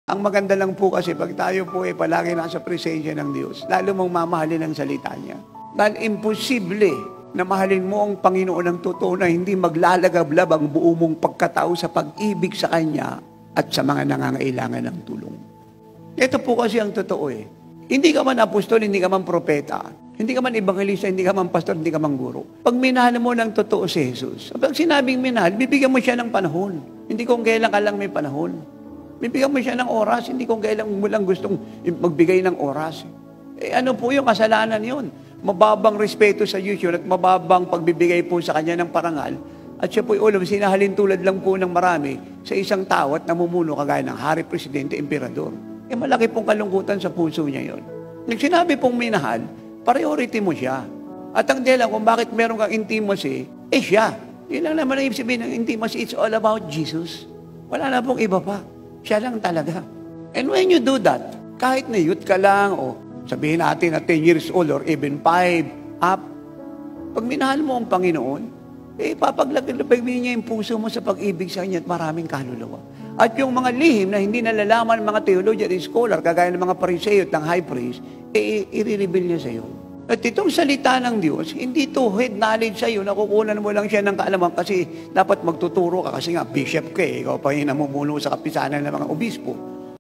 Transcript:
Ang maganda lang po kasi pag tayo po ay palagi nasa presensya ng Diyos, lalo mong mamahalin ang salita niya. Dahil imposible na mahalin mo ang Panginoon ng totoo na hindi maglalagablab ang buo mong pagkatao sa pag-ibig sa Kanya at sa mga nangangailangan ng tulong. Ito po kasi ang totoo eh. Hindi ka man apostol, hindi ka man propeta, hindi ka man evangelista, hindi ka man pastor, hindi ka man guro. Pag minahal mo ng totoo si Jesus, pag sinabing minahal, bibigyan mo siya ng panahon. Hindi kung kailan ka lang may panahon. Bibigyan mo siya ng oras, hindi kung kailan mo lang gustong magbigay ng oras. Eh ano po yung kasalanan yun? Mababang respeto sa Diyos yun at mababang pagbibigay po sa Kanya ng parangal. At siya po'y sinahalin tulad lang po ng marami sa isang tao at namumuno kagaya ng hari, presidente, emperador. Eh malaki pong kalungkutan sa puso niya yun. Nang sinabi pong minahal, priority mo siya. At ang dahilan kung bakit meron kang intimacy, eh siya. Yun lang naman ang ibig sabihin ng intimacy, it's all about Jesus. Wala na pong iba pa. Siya lang talaga. And when you do that, kahit na youth ka lang o sabihin natin na 10 years old or even 5 up, pag minahal mo ang Panginoon, eh papaglagay niya yung puso mo sa pag-ibig sa Kanya at maraming kaluluwa. At yung mga lihim na hindi nalalaman ng mga theologian at scholar, kagaya ng mga pariseo at ng high priest, eh i-reveal niya sa iyo. At itong salita ng Diyos, hindi to head knowledge sa iyo, nakukunan mo lang siya ng kaalaman kasi dapat magtuturo ka kasi nga bishop ka eh, ikaw pa yung namumuno sa kapisanan ng mga obispo.